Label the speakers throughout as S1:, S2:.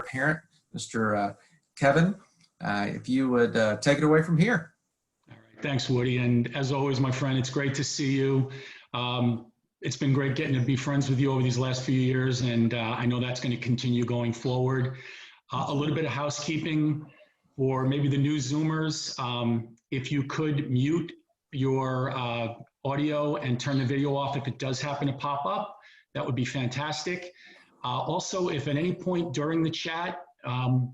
S1: parent, Mr. Kevin. If you would take it away from here.
S2: All right, thanks, Woody. And as always, my friend, it's great to see you. It's been great getting to be friends with you over these last few years, and I know that's going to continue going forward. A little bit of housekeeping for maybe the new Zoomers. If you could mute your audio and turn the video off if it does happen to pop up, that would be fantastic. Also, if at any point during the chat,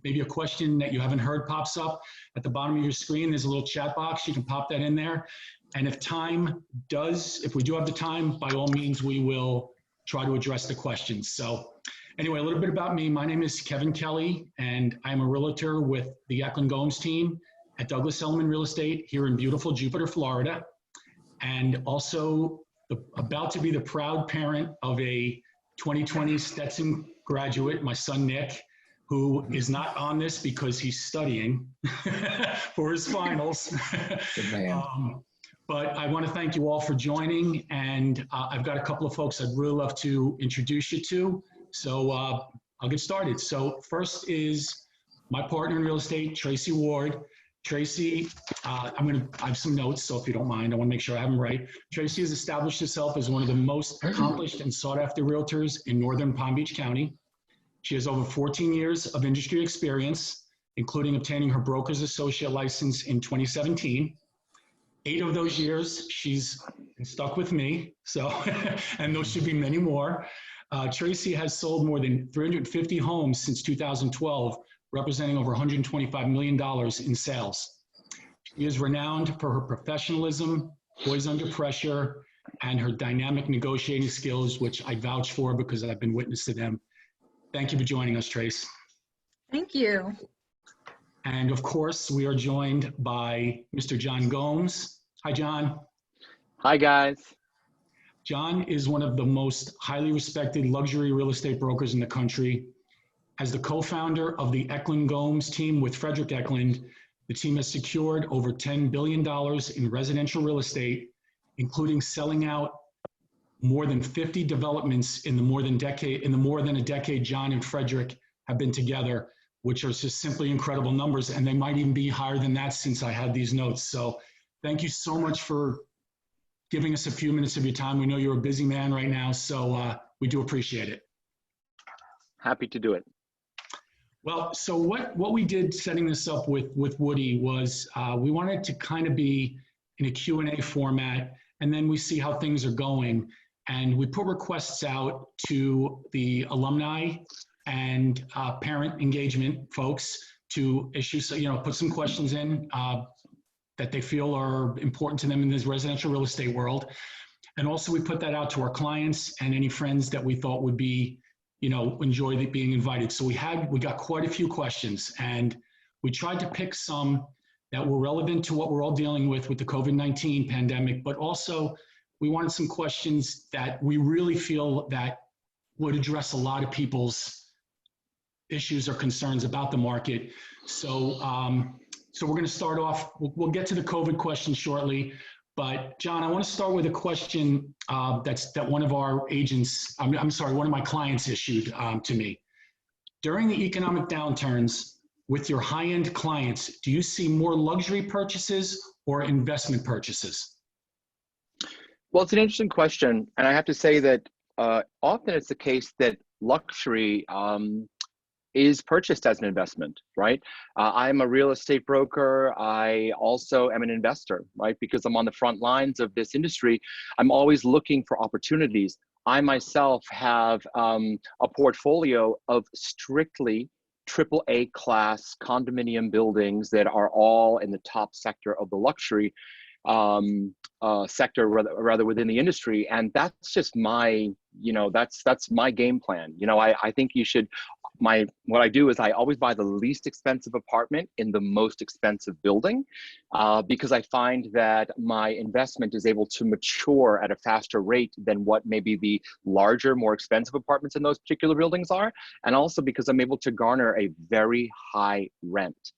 S2: maybe a question that you haven't heard pops up at the bottom of your screen, there's a little chat box, you can pop that in there. And if we do have the time, by all means, we will try to address the questions. So anyway, a little bit about me. My name is Kevin Kelly, and I'm a realtor with the Eklund Gomes team at Douglas Elliman Real Estate here in beautiful Jupiter, Florida. And also about to be the proud parent of a 2020 Stetson graduate, my son, Nick, who is not on this because he's studying for his finals.
S1: Good man.
S2: But I want to thank you all for joining, and I've got a couple of folks I'd really love to introduce you to. So I'll get started. So first is my partner in real estate, Tracy Ward. Tracy, I have some notes, so if you don't mind, I want to make sure I have them right. Tracy has established herself as one of the most accomplished and sought-after realtors in Northern Palm Beach County. She has over 14 years of industry experience, including obtaining her broker's associate license in 2017. 8 of those years, she's been stuck with me, so, and those should be many more. Tracy has sold more than 350 homes since 2012, representing over $125 million in sales. She is renowned for her professionalism, poise under pressure, and her dynamic negotiating skills, which I vouch for because I've been witness to them. Thank you for joining us, Trace.
S3: Thank you.
S2: And of course, we are joined by Mr. John Gomes. Hi, John.
S4: Hi, guys.
S2: John is one of the most highly respected luxury real estate brokers in the country. As the co-founder of the Eklund Gomes team with Frederick Eklund, the team has secured over $10 billion in residential real estate, including selling out more than 50 developments in the more than a decade John and Frederick have been together, which are just simply incredible numbers, and they might even be higher than that since I had these notes. So thank you so much for giving us a few minutes of your time. We know you're a busy man right now, so we do appreciate it.
S4: Happy to do it.
S2: Well, so what we did setting this up with Woody was we wanted to kind of be in a Q&A format, and then we see how things are going. And we put requests out to the alumni and parent engagement folks to issue, put some questions in that they feel are important to them in this residential real estate world. And also we put that out to our clients and any friends that we thought would be, enjoy being invited. So we got quite a few questions, and we tried to pick some that were relevant to what we're all dealing with the COVID-19 pandemic, but also we wanted some questions that we really feel that would address a lot of people's issues or concerns about the market. So, so we're going to start off, we'll get to the COVID question shortly, but John, I want to start with a question that one of our agents, one of my clients issued to me. During the economic downturns with your high-end clients, do you see more luxury purchases or investment purchases?
S4: Well, it's an interesting question. And I have to say that often it's the case that luxury is purchased as an investment, right? I'm a real estate broker. I also am an investor, right? Because I'm on the front lines of this industry. I'm always looking for opportunities. I myself have a portfolio of strictly AAA class condominium buildings that are all in the top sector of the luxury sector, rather within the industry. And that's just my, that's my game plan. I think you should, what I do is I always buy the least expensive apartment in the most expensive building because I find that my investment is able to mature at a faster rate than what maybe the larger, more expensive apartments in those particular buildings are. And also because I'm able to garner a very high rent.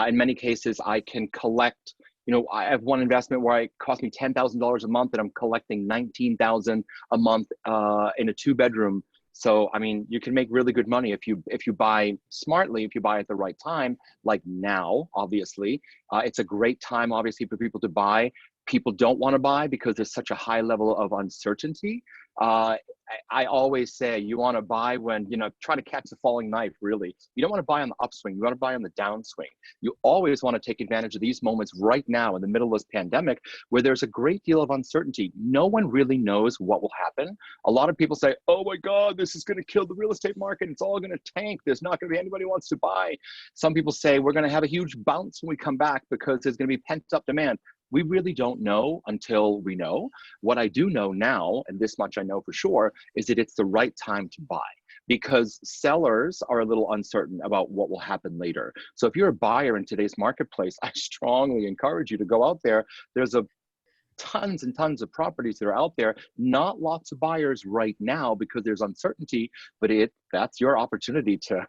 S4: In many cases, I can collect, I have one investment where it cost me $10,000 a month and I'm collecting $19,000 a month in a 2-bedroom So, I mean, you can make really good money if you buy smartly, if you buy at the right time, like now, obviously. It's a great time, obviously, for people to buy. People don't want to buy because there's such a high level of uncertainty. I always say you want to buy when, try to catch the falling knife, really. You don't want to buy on the upswing. You want to buy on the downswing. You always want to take advantage of these moments right now in the middle of this pandemic where there's a great deal of uncertainty. No one really knows what will happen. A lot of people say, oh my God, this is going to kill the real estate market. It's all going to tank. There's not going to be anybody who wants to buy. Some people say we're going to have a huge bounce when we come back because there's going to be pent up demand. We really don't know until we know. What I do know now, and this much I know for sure, is that it's the right time to buy because sellers are a little uncertain about what will happen later. So if you're a buyer in today's marketplace, I strongly encourage you to go out there. There's tons and tons of properties that are out there, not lots of buyers right now because there's uncertainty, but that's your opportunity to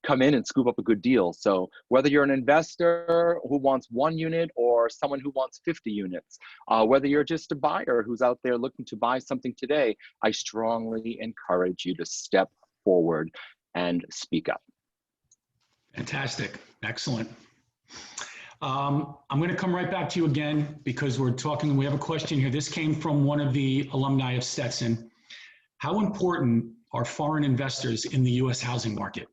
S4: come in and scoop up a good deal. So whether you're an investor who wants 1 unit or someone who wants 50 units, whether you're just a buyer who's out there looking to buy something today, I strongly encourage you to step forward and speak up.
S2: Fantastic. Excellent. I'm going to come right back to you again because we have a question here. This came from one of the alumni of Stetson. How important are foreign investors in the U.S. housing market?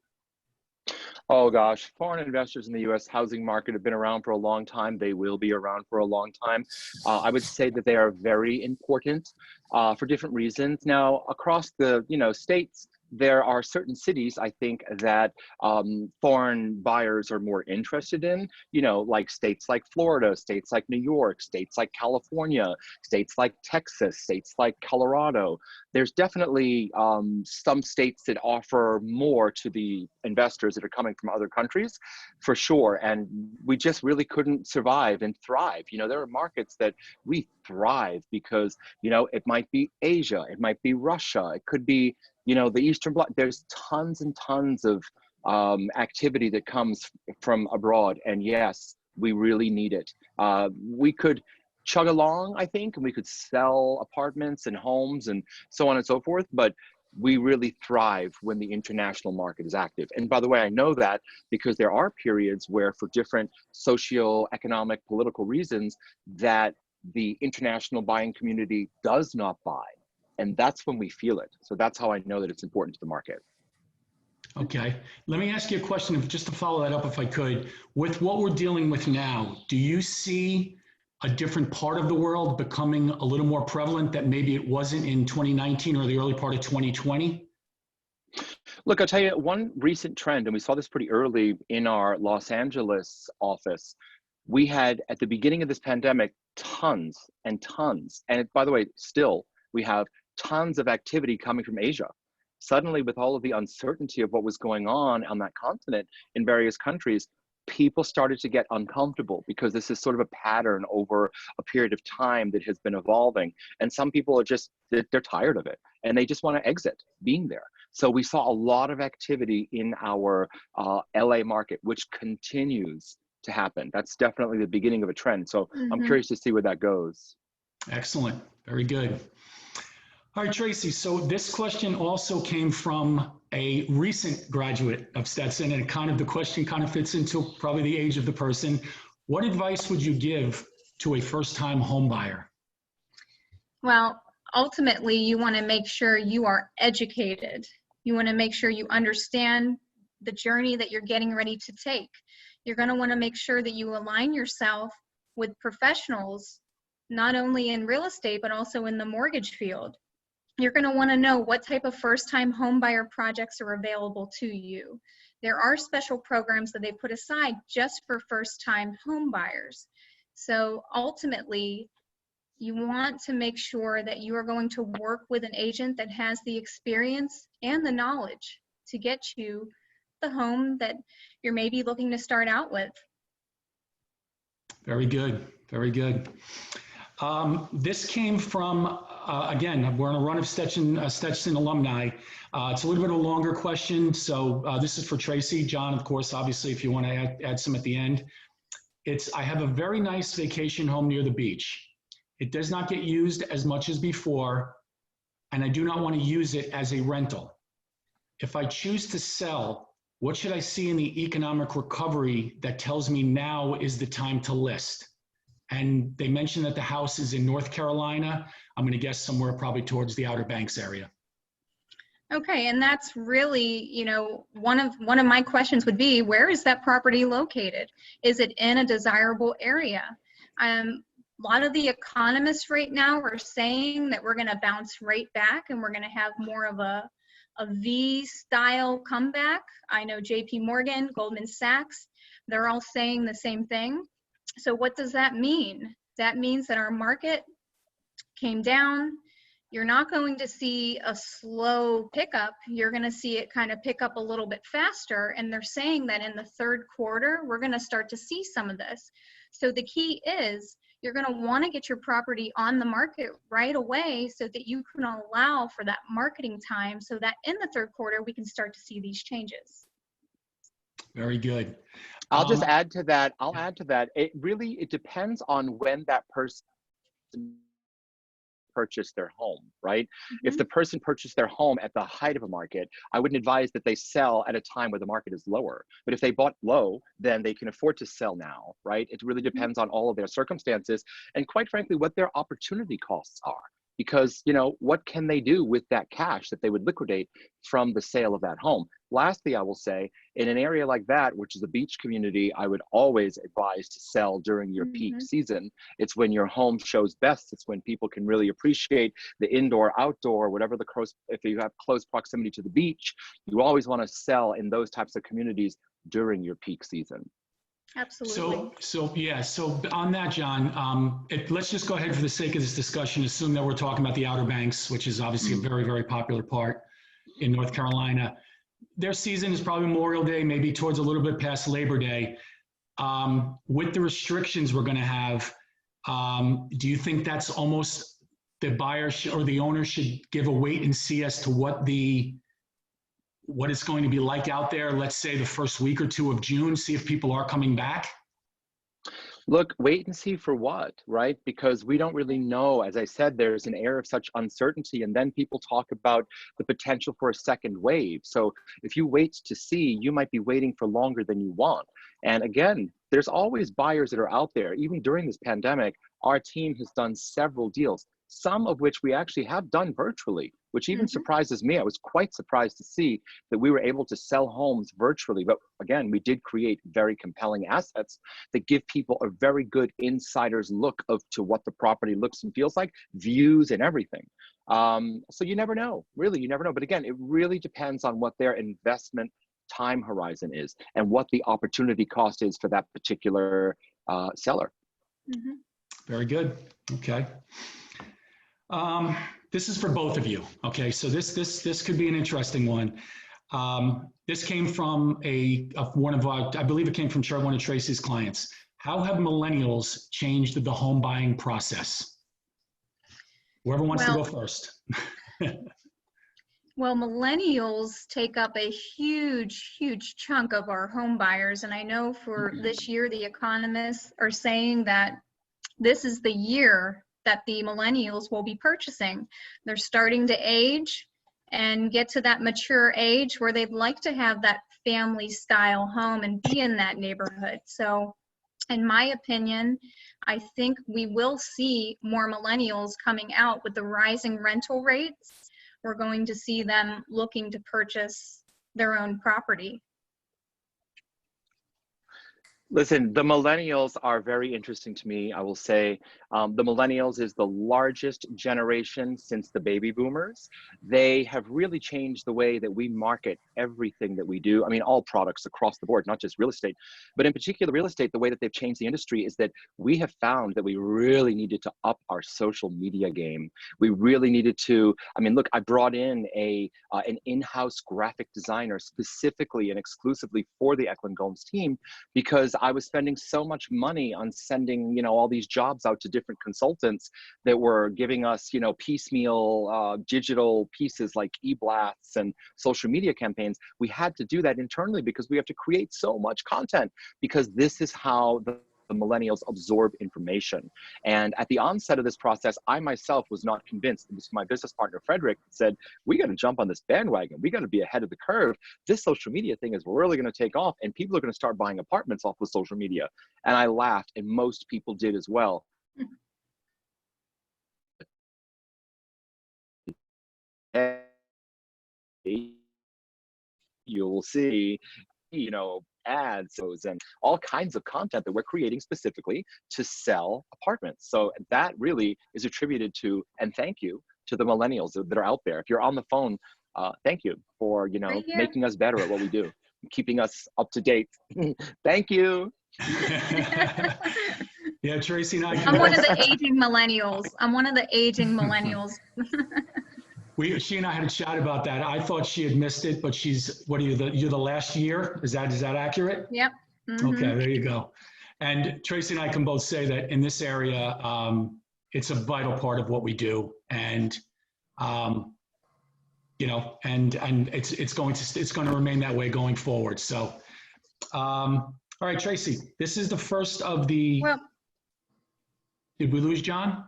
S4: Oh gosh, foreign investors in the U.S. housing market have been around for a long time. They will be around for a long time. I would say that they are very important for different reasons. Now, across the states, there are certain cities, I think, that foreign buyers are more interested in, like states like Florida, states like New York, states like California, states like Texas, states like Colorado. There's definitely some states that offer more to the investors that are coming from other countries, for sure. And we just really couldn't survive and thrive. There are markets that we thrive because, it might be Asia, it might be Russia, it could be, the Eastern Bloc. There's tons and tons of activity that comes from abroad. And yes, we really need it. We could chug along, I think, and we could sell apartments and homes and so on and so forth. But we really thrive when the international market is active. And by the way, I know that because there are periods where for different socio-economic, political reasons that the international buying community does not buy. And that's when we feel it. So that's how I know that it's important to the market.
S2: Okay. Let me ask you a question, just to follow that up, if I could. With what we're dealing with now, do you see a different part of the world becoming a little more prevalent that maybe it wasn't in 2019 or the early part of 2020?
S4: Look, I'll tell you one recent trend, and we saw this pretty early in our Los Angeles office. We had, at the beginning of this pandemic, tons and tons. And by the way, still, we have tons of activity coming from Asia. Suddenly, with all of the uncertainty of what was going on that continent in various countries, people started to get uncomfortable because this is sort of a pattern over a period of time that has been evolving. And some people they're tired of it and they just want to exit being there. So we saw a lot of activity in our LA market, which continues to happen. That's definitely the beginning of a trend. So I'm curious to see where that goes.
S2: Excellent. Very good. All right, Tracy, so this question also came from a recent graduate of Stetson, and the question kind of fits into probably the age of the person. What advice would you give to a first-time home buyer?
S3: Well, ultimately, you want to make sure you are educated. You want to make sure you understand the journey that you're getting ready to take. You're going to want to make sure that you align yourself with professionals, not only in real estate, but also in the mortgage field. You're going to want to know what type of first-time home buyer projects are available to you. There are special programs that they put aside just for first-time home buyers. So ultimately, you want to make sure that you are going to work with an agent that has the experience and the knowledge to get you the home that you're maybe looking to start out with.
S2: Very good. Very good. This came from, again, we're on a run of Stetson alumni. It's a little bit of a longer question, so this is for Tracy. John, of course, obviously, if you want to add some at the end. I have a very nice vacation home near the beach. It does not get used as much as before, and I do not want to use it as a rental. if I choose to sell, what should I see in the economic recovery that tells me now is the time to list? And they mentioned that the house is in North Carolina. I'm going to guess somewhere probably towards the Outer Banks area.
S3: Okay, and that's really, one of my questions would be, where is that property located? Is it in a desirable area? A lot of the economists right now are saying that we're going to bounce right back and we're going to have more of a V-style comeback. I know JP Morgan, Goldman Sachs, they're all saying the same thing. So what does that mean? That means that our market came down. You're not going to see a slow pickup. You're going to see it kind of pick up a little bit faster. And they're saying that in the third quarter, we're going to start to see some of this. So the key is you're going to want to get your property on the market right away so that you can allow for that marketing time so that in the third quarter, we can start to see these changes.
S2: Very good.
S4: I'll just add to that. I'll add to that. It depends on when that person purchased their home, right?
S3: Mm-hmm.
S4: If the person purchased their home at the height of a market, I wouldn't advise that they sell at a time where the market is lower. But if they bought low, then they can afford to sell now, right? It really depends on all of their circumstances and, quite frankly, what their opportunity costs are. Because, what can they do with that cash that they would liquidate from the sale of that home? Lastly, I will say, in an area like that, which is a beach community, I would always advise to sell during your peak season. It's when your home shows best. It's when people can really appreciate the indoor, outdoor, whatever if you have close proximity to the beach, you always want to sell in those types of communities during your peak season.
S3: Absolutely.
S2: So on that, John, let's just go ahead for the sake of this discussion, assume that we're talking about the Outer Banks, which is obviously a very, very popular part in North Carolina. Their season is probably Memorial Day, maybe towards a little bit past Labor Day. With the restrictions we're going to have, do you think that's almost the buyer or the owner should give a wait and see as to what it's going to be like out there, let's say the first week or two of June, see if people are coming back?
S4: Look, wait and see for what, right? Because we don't really know. As I said, there's an air of such uncertainty, and then people talk about the potential for a second wave. So if you wait to see, you might be waiting for longer than you want. And again, there's always buyers that are out there. Even during this pandemic, our team has done several deals, some of which we actually have done virtually, which even surprises me. I was quite surprised to see that we were able to sell homes virtually. But again, we did create very compelling assets that give people a very good insider's look to what the property looks and feels like, views and everything. So you never know, really, you never know. But again, it really depends on what their investment time horizon is and what the opportunity cost is for that particular seller.
S2: Very good. Okay. This is for both of you. Okay, so this could be an interesting one. This came from one of our, I believe it came from one of Tracy's clients. How have millennials changed the home buying process? Whoever wants to go first.
S3: Well, millennials take up a huge, huge chunk of our home buyers. And I know for this year, the economists are saying that this is the year that the millennials will be purchasing. They're starting to age and get to that mature age where they'd like to have that family style home and be in that neighborhood. So in my opinion, I think we will see more millennials coming out with the rising rental rates. We're going to see them looking to purchase their own property.
S4: Listen, the millennials are very interesting to me. I will say the millennials is the largest generation since the baby boomers. They have really changed the way that we market everything that we do. I mean, all products across the board, not just real estate, but in particular real estate, the way that they've changed the industry is that we have found that we really needed to up our social media game. We really needed to, I mean, look, I brought in an in-house graphic designer specifically and exclusively for the Eklund Gomes team because I was spending so much money on sending, all these jobs out to different consultants that were giving us, piecemeal digital pieces like e-blasts and social media campaigns. We had to do that internally because we have to create so much content because this is how the the millennials absorb information. And at the onset of this process, I myself was not convinced. It was my business partner, Frederick, said, we got to jump on this bandwagon. We got to be ahead of the curve. This social media thing is really going to take off, and people are going to start buying apartments off of social media. And I laughed, and most people did as well. You'll see, ads and all kinds of content that we're creating specifically to sell apartments. So that really is attributed to, and thank you to the millennials that are out there. If you're on the phone, thank you for,
S3: Right here.
S4: making us better at what we do, keeping us up to date. Thank you.
S2: Yeah, Tracy and I.
S3: I'm one of the aging millennials.
S2: She and I had a chat about that. I thought she had missed it, but you're the last year? Is that accurate?
S3: Yep. Mhm.
S2: Okay, there you go. And Tracy and I can both say that in this area, it's a vital part of what we do. And, and it's going to remain that way going forward. So, all right, Tracy, this is the first of the,
S3: Well,
S2: did we lose John?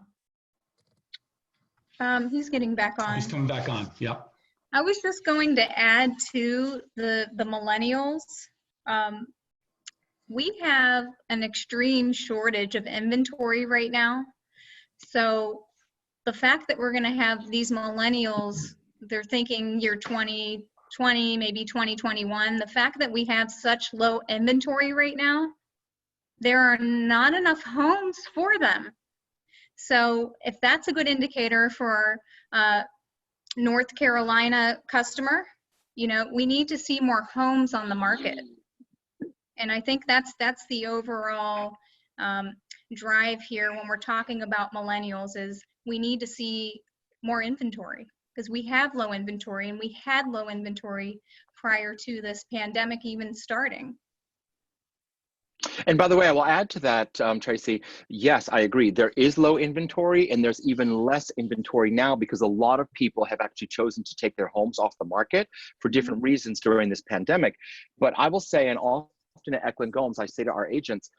S3: he's getting back on.
S2: He's coming back on, yep.
S3: I was just going to add to the millennials. We have an extreme shortage of inventory right now. So the fact that we're going to have these millennials, they're thinking year 2020, maybe 2021, the fact that we have such low inventory right now, there are not enough homes for them. So if that's a good indicator for North Carolina customer, we need to see more homes on the market. And I think that's the overall drive here when we're talking about millennials is we need to see more inventory because we have low inventory and we had low inventory prior to this pandemic even starting.
S4: And by the way, I will add to that, Tracy, yes, I agree. There is low inventory and there's even less inventory now because a lot of people have actually chosen to take their homes off the market for different reasons during this pandemic. But I will say, and often at Eklund Gomes, I say to our agents,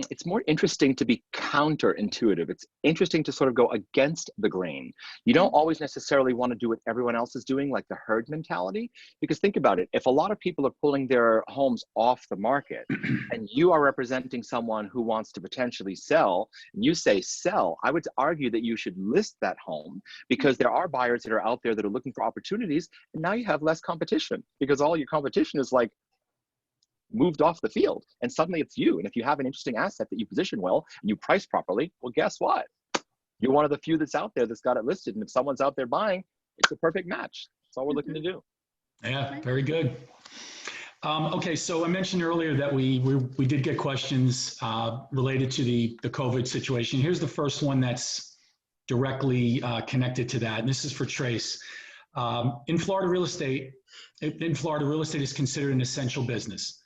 S4: it's more interesting to be counterintuitive. It's interesting to sort of go against the grain. You don't always necessarily want to do what everyone else is doing, like the herd mentality, because think about it. If a lot of people are pulling their homes off the market and you are representing someone who wants to potentially sell, and you say sell, I would argue that you should list that home because there are buyers that are out there that are looking for opportunities, and now you have less competition because all your competition is like moved off the field and suddenly it's you. And if you have an interesting asset that you position well and you price properly, well, guess what? You're one of the few that's out there that's got it listed. And if someone's out there buying, it's a perfect match. That's all we're looking to do.
S2: Yeah, very good. Okay, so I mentioned earlier that we did get questions related to the COVID situation. Here's the first one that's directly connected to that. And this is for Trace. In Florida, real estate is considered an essential business.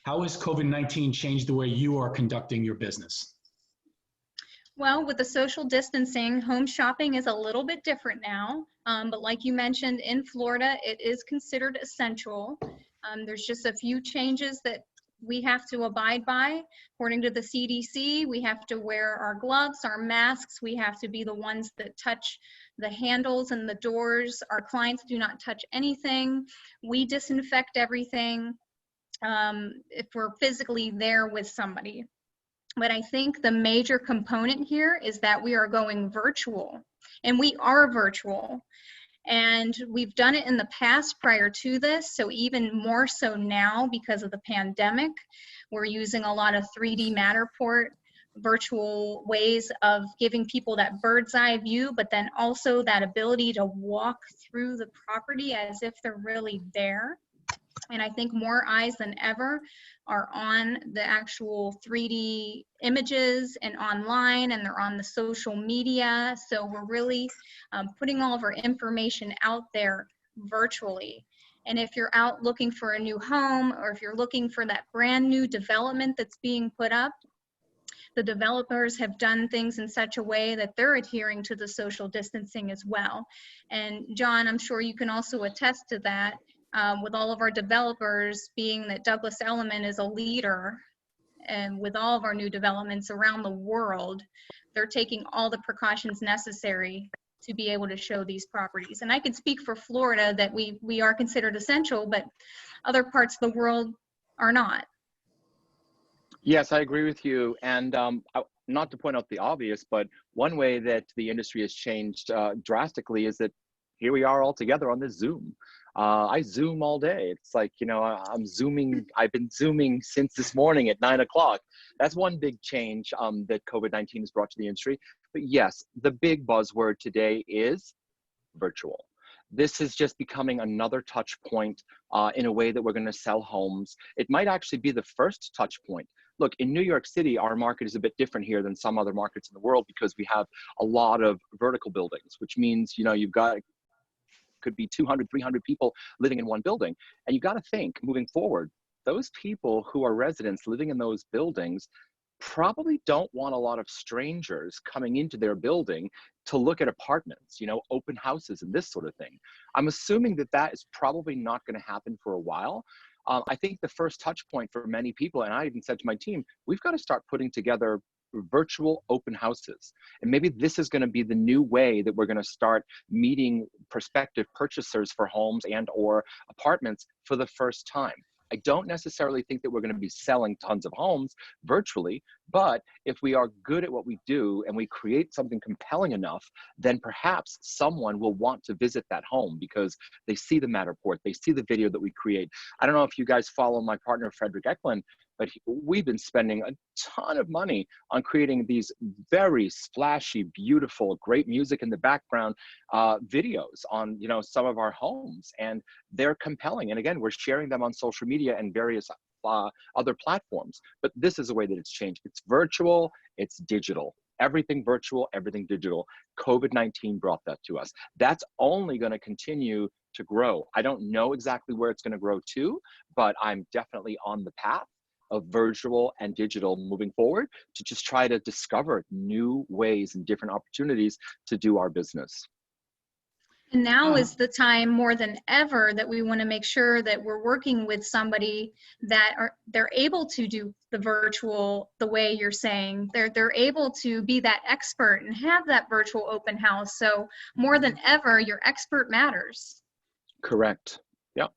S2: How has COVID-19 changed the way you are conducting your business?
S3: Well, with the social distancing, home shopping is a little bit different now. But like you mentioned, in Florida, it is considered essential. There's just a few changes that we have to abide by. According to the CDC, we have to wear our gloves, our masks. We have to be the ones that touch the handles and the doors. Our clients do not touch anything. We disinfect everything if we're physically there with somebody. But I think the major component here is that we are going virtual, and we are virtual. And we've done it in the past prior to this, so even more so now because of the pandemic. We're using a lot of 3D Matterport, virtual ways of giving people that bird's eye view, but then also that ability to walk through the property as if they're really there. And I think more eyes than ever are on the actual 3D images and online, and they're on the social media. So we're really putting all of our information out there virtually. And if you're out looking for a new home, or if you're looking for that brand new development that's being put up, the developers have done things in such a way that they're adhering to the social distancing as well. And John, I'm sure you can also attest to that. With all of our developers, being that Douglas Elliman is a leader and with all of our new developments around the world, they're taking all the precautions necessary to be able to show these properties. And I can speak for Florida that we are considered essential, but other parts of the world are not.
S4: Yes, I agree with you. And not to point out the obvious, but one way that the industry has changed drastically is that here we are all together on this Zoom. I Zoom all day. It's like, you know, I'm Zooming. I've been Zooming since this morning at 9 o'clock. That's one big change that COVID-19 has brought to the industry. But yes, the big buzzword today is virtual. This is just becoming another touch point in a way that we're going to sell homes. It might actually be the first touch point. Look, in New York City, our market is a bit different here than some other markets in the world because we have a lot of vertical buildings, which means, you know, you've got, could be 200, 300 people living in one building. And you got to think, moving forward, those people who are residents living in those buildings probably don't want a lot of strangers coming into their building to look at apartments, you know, open houses and this sort of thing. I'm assuming that that is probably not going to happen for a while. I think the first touch point for many people, and I even said to my team, we've got to start putting together virtual open houses. And maybe this is going to be the new way that we're going to start meeting prospective purchasers for homes and or apartments for the first time. I don't necessarily think that we're going to be selling tons of homes virtually, but if we are good at what we do and we create something compelling enough, then perhaps someone will want to visit that home because they see the Matterport, they see the video that we create. I don't know if you guys follow my partner, Frederick Eklund, but we've been spending a ton of money on creating these very splashy, beautiful, great music in the background videos on, you know, some of our homes, and they're compelling. And again, we're sharing them on social media and various other platforms. But this is a way that it's changed. It's virtual, it's digital. Everything virtual, everything digital. COVID-19 brought that to us. That's only going to continue to grow. I don't know exactly where it's going to grow to, but I'm definitely on the path of virtual and digital moving forward to just try to discover new ways and different opportunities to do our business.
S3: And now is the time more than ever that we want to make sure that we're working with somebody that they're able to do the virtual the way you're saying. They're able to be that expert and have that virtual open house. So more than ever, your expert matters.
S4: Correct. Yep.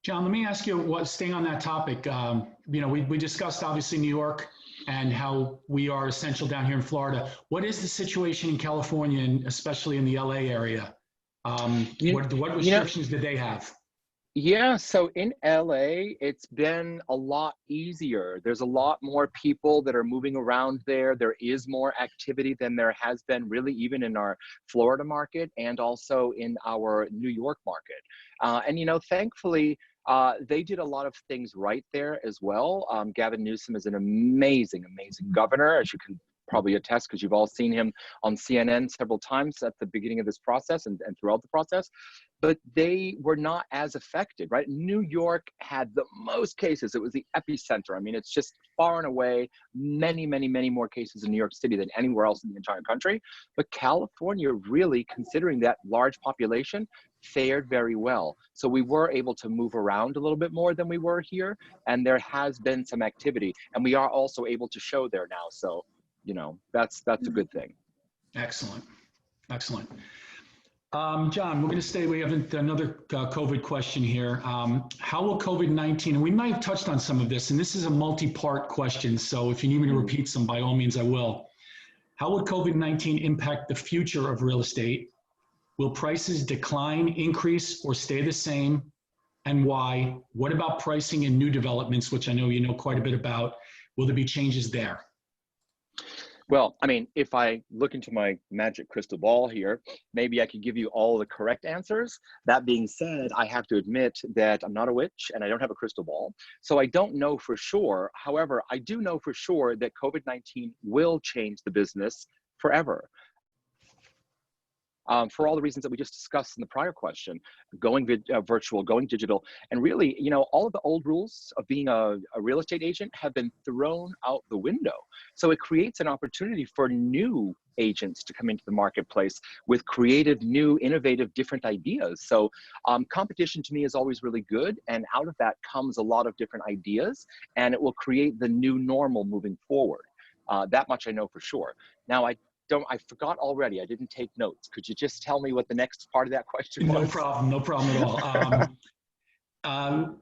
S2: John, let me ask you, staying on that topic, you know, we discussed obviously New York and how we are essential down here in Florida. What is the situation in California and especially in the LA area? What restrictions did they have?
S4: Yeah, so in LA, it's been a lot easier. There's a lot more people that are moving around there. There is more activity than there has been really even in our Florida market and also in our New York market. And, you know, thankfully, they did a lot of things right there as well. Gavin Newsom is an amazing, amazing governor, as you can probably attest because you've all seen him on CNN several times at the beginning of this process and throughout the process. But they were not as affected, right? New York had the most cases. It was the epicenter. I mean, it's just far and away many, many, many more cases in New York City than anywhere else in the entire country. But California really, considering that large population, fared very well. So we were able to move around a little bit more than we were here. And there has been some activity. And we are also able to show there now. So, you know, that's a good thing.
S2: Excellent. Excellent. John, we're going to stay. We have another COVID question here. How will COVID-19, and we might have touched on some of this, and this is a multi-part question. So if you need me to repeat some, by all means, I will. How will COVID-19 impact the future of real estate? Will prices decline, increase, or stay the same? And why? What about pricing in new developments, which I know you know quite a bit about? Will there be changes there?
S4: Well, I mean, if I look into my magic crystal ball here, maybe I could give you all the correct answers. That being said, I have to admit that I'm not a witch and I don't have a crystal ball. So I don't know for sure. However, I do know for sure that COVID-19 will change the business forever. for all the reasons that we just discussed in the prior question, going virtual, going digital, and really, all of the old rules of being a real estate agent have been thrown out the window. So it creates an opportunity for new agents to come into the marketplace with creative, new, innovative, different ideas. So competition to me is always really good. And out of that comes a lot of different ideas, and it will create the new normal moving forward. That much I know for sure. Now, I forgot already. I didn't take notes. Could you just tell me what the next part of that question was?
S2: No problem at all.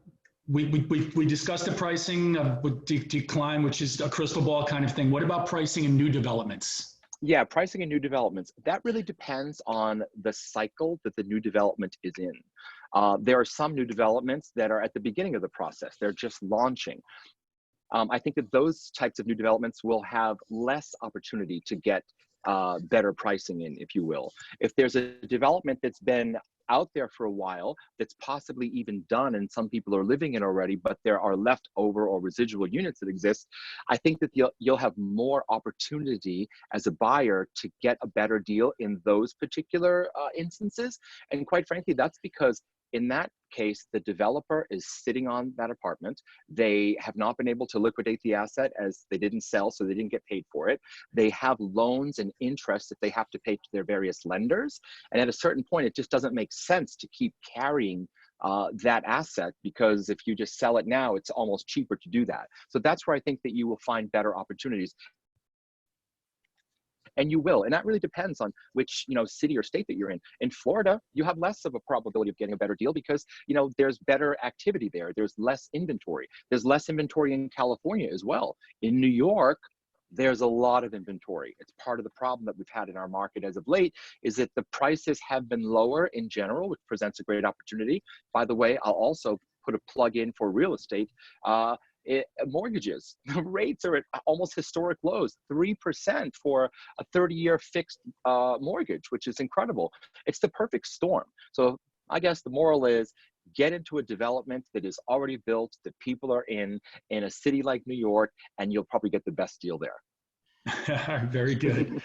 S2: We discussed the pricing with decline, which is a crystal ball kind of thing. What about pricing in new developments?
S4: Yeah, pricing in new developments. That really depends on the cycle that the new development is in. There are some new developments that are at the beginning of the process. They're just launching. I think that those types of new developments will have less opportunity to get better pricing in, if you will. If there's a development that's been out there for a while, that's possibly even done and some people are living in already, but there are leftover or residual units that exist, I think that you'll have more opportunity as a buyer to get a better deal in those particular instances. And quite frankly, that's because in that case, the developer is sitting on that apartment. They have not been able to liquidate the asset as they didn't sell, so they didn't get paid for it. They have loans and interest that they have to pay to their various lenders. And at a certain point, it just doesn't make sense to keep carrying that asset, because if you just sell it now, it's almost cheaper to do that. So that's where I think that you will find better opportunities. And you will, and that really depends on which city or state that you're in. In Florida, you have less of a probability of getting a better deal because there's better activity there. There's less inventory. There's less inventory in California as well. In New York, there's a lot of inventory. It's part of the problem that we've had in our market as of late, is that the prices have been lower in general, which presents a great opportunity. By the way, I'll also put a plug in for real estate. Mortgages, the rates are at almost historic lows, 3% for a 30-year fixed mortgage, which is incredible. It's the perfect storm. So I guess the moral is, get into a development that is already built, that people are in a city like New York, and you'll probably get the best deal there.
S2: Very good.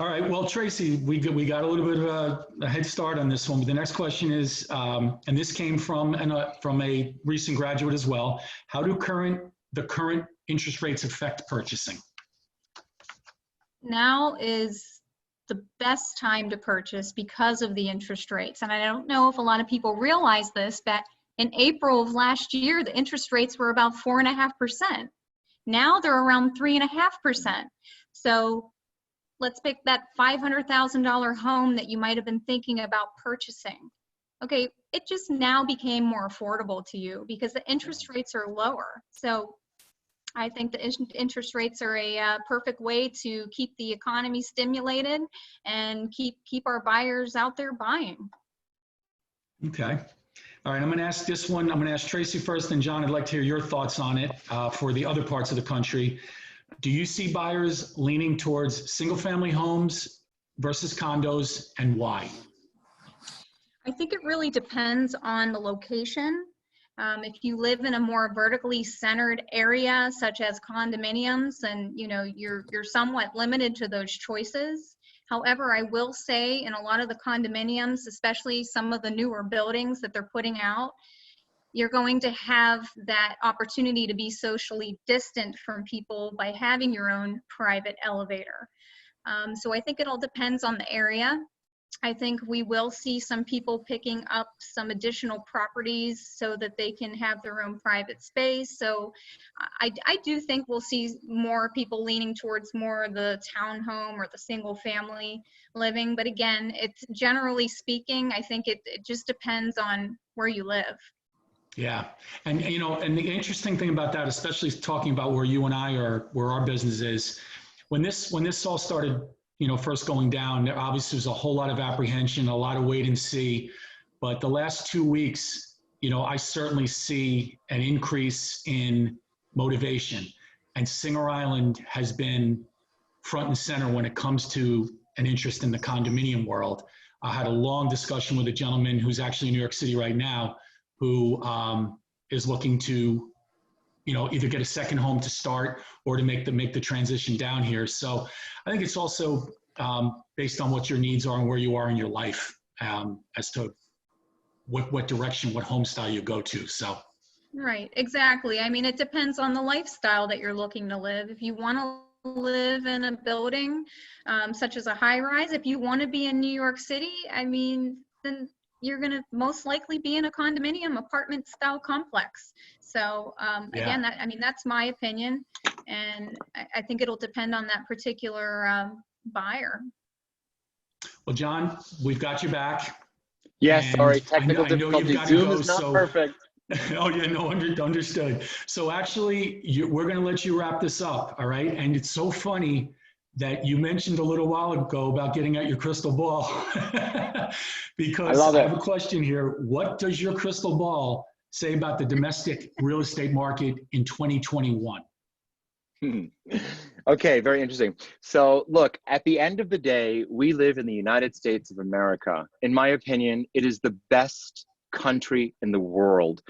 S2: All right. Well, Tracy, we got a little bit of a head start on this one. But the next question is, and this came from a recent graduate as well. How do the current interest rates affect purchasing?
S3: Now is the best time to purchase because of the interest rates. And I don't know if a lot of people realize this, but in April of last year, the interest rates were about 4.5%. Now they're around 3.5%. So let's pick that $500,000 home that you might have been thinking about purchasing. Okay, it just now became more affordable to you because the interest rates are lower. So I think the interest rates are a perfect way to keep the economy stimulated and keep our buyers out there buying.
S2: Okay. All right, I'm going to ask this one. I'm going to ask Tracy first, and John, I'd like to hear your thoughts on it for the other parts of the country. Do you see buyers leaning towards single-family homes versus condos, and why?
S3: I think it really depends on the location. If you live in a more vertically centered area, such as condominiums, then you're somewhat limited to those choices. However, I will say in a lot of the condominiums, especially some of the newer buildings that they're putting out, you're going to have that opportunity to be socially distant from people by having your own private elevator. So I think it all depends on the area. I think we will see some people picking up some additional properties so that they can have their own private space. So I do think we'll see more people leaning towards more of the townhome or the single family living. But again, it's generally speaking, I think it just depends on where you live.
S2: Yeah. And, and the interesting thing about that, especially talking about where you and I are, where our business is, when this all started, first going down, there obviously was a whole lot of apprehension, a lot of wait and see. But the last 2 weeks, I certainly see an increase in motivation. And Singer Island has been front and center when it comes to an interest in the condominium world. I had a long discussion with a gentleman who's actually in New York City right now, who is looking to either get a second home to start or to make the transition down here. So I think it's also based on what your needs are and where you are in your life, as to what direction, what home style you go to. So.
S3: Right, exactly. I mean, it depends on the lifestyle that you're looking to live. If you want to live in a building such as a high rise, if you want to be in New York City, I mean, then you're going to most likely be in a condominium apartment style complex. So again, that's my opinion. And I think it'll depend on that particular buyer.
S2: Well, John, we've got you back.
S4: Yes,
S2: And
S4: sorry, technical
S2: I know you've
S4: difficulties.
S2: got to
S4: Zoom
S2: go,
S4: is not
S2: so-
S4: perfect.
S2: Oh yeah, no, understood. So actually, we're going to let you wrap this up, all right? And it's so funny that you mentioned a little while ago about getting out your crystal ball, because I have a question here. What does your crystal ball say about the domestic real estate market in 2021?
S4: Okay, very interesting. So look, at the end of the day, we live in the United States of America. In my opinion, it is the best country in the world.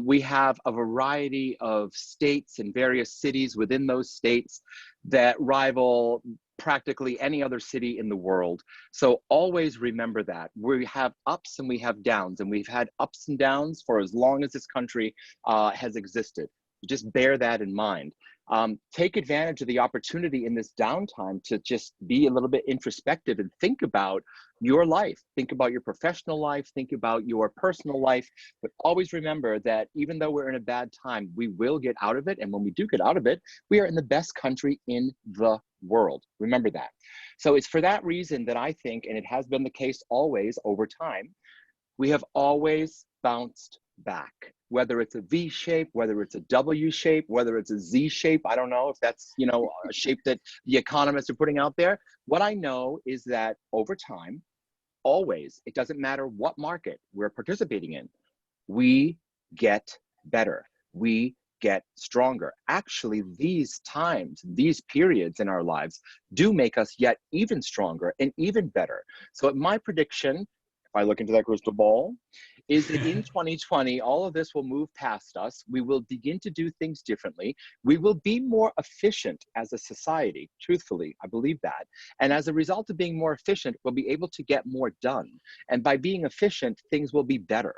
S4: We have a variety of states and various cities within those states that rival practically any other city in the world. So always remember that. We have ups and we have downs, and we've had ups and downs for as long as this country has existed. Just bear that in mind. Take advantage of the opportunity in this downtime to just be a little bit introspective and think about your life, think about your professional life, think about your personal life, but always remember that even though we're in a bad time, we will get out of it. And when we do get out of it, we are in the best country in the world. Remember that. So it's for that reason that I think, and it has been the case always over time, we have always bounced back. Whether it's a V shape, whether it's a W shape, whether it's a Z shape, I don't know if that's, a shape that the economists are putting out there. What I know is that over time, always, it doesn't matter what market we're participating in, we get better, we get stronger. Actually, these times, these periods in our lives do make us yet even stronger and even better. So my prediction, if I look into that crystal ball, is that in 2020, all of this will move past us. We will begin to do things differently. We will be more efficient as a society. Truthfully, I believe that. And as a result of being more efficient, we'll be able to get more done. And by being efficient, things will be better.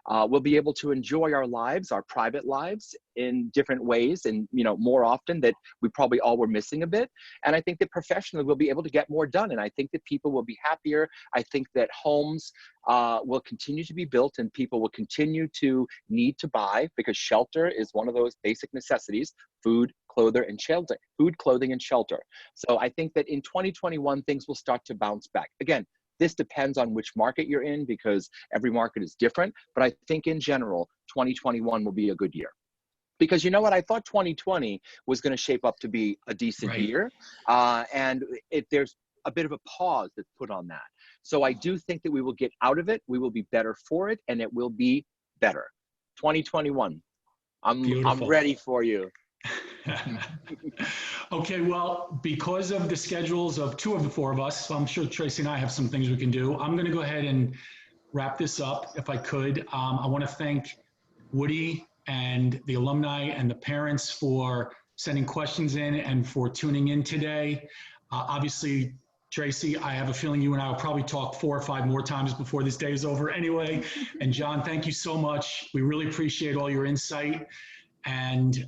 S4: We'll be able to enjoy our lives, our private lives, in different ways, and more often that we probably all were missing a bit. And I think that professionally we'll be able to get more done. And I think that people will be happier. I think that homes will continue to be built, and people will continue to need to buy, because shelter is one of those basic necessities: food, clothing, and shelter. Food, clothing, and shelter. So I think that in 2021 things will start to bounce back. Again, this depends on which market you're in, because every market is different. But I think in general, 2021 will be a good year. Because you know what? I thought 2020 was going to shape up to be a decent year. And there's a bit of a pause that's put on that. So I do think that we will get out of it. We will be better for it, and it will be better. 2021. I'm ready for you.
S2: Okay, well, because of the schedules of two of the four of us, I'm sure Tracy and I have some things we can do. I'm going to go ahead and wrap this up if I could. I want to thank Woody and the alumni and the parents for sending questions in and for tuning in today. Obviously, Tracy, I have a feeling you and I will probably talk 4 or 5 more times before this day is over anyway. And John, thank you so much. We really appreciate all your insight. And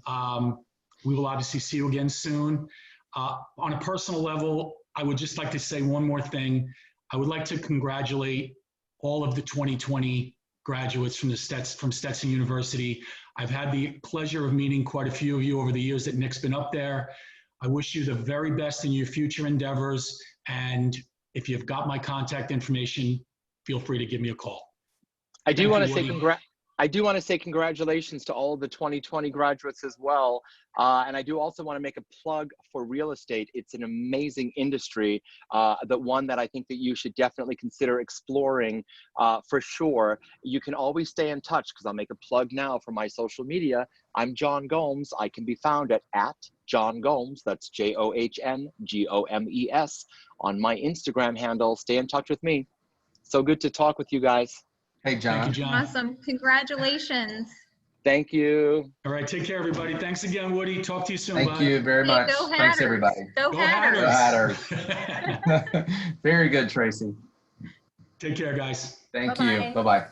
S2: we will obviously see you again soon. On a personal level, I would just like to say one more thing. I would like to congratulate all of the 2020 graduates from Stetson University. I've had the pleasure of meeting quite a few of you over the years that Nick's been up there. I wish you the very best in your future endeavors. And if you've got my contact information, feel free to give me a call.
S4: I do want to say congratulations to all of the 2020 graduates as well. And I do also want to make a plug for real estate. It's an amazing industry, the one that I think that you should definitely consider exploring for sure. You can always stay in touch, because I'll make a plug now for my social media. I'm John Gomes. I can be found at John Gomes. That's JOHNGOMES on my Instagram handle. Stay in touch with me. So good to talk with you guys.
S1: Hey, John.
S2: Thank you, John.
S3: Awesome. Congratulations.
S4: Thank you.
S2: All right, take care, everybody. Thanks again, Woody. Talk to you soon,
S1: Thank
S2: bud.
S1: you very
S3: Hey,
S1: much.
S3: go
S1: Thanks,
S3: Hatters.
S1: everybody.
S3: Go
S2: Go
S3: Hatters.
S2: Hatters.
S1: Very good, Tracy.
S2: Take care, guys.
S1: Thank
S3: Bye-bye.
S1: you. Bye-bye.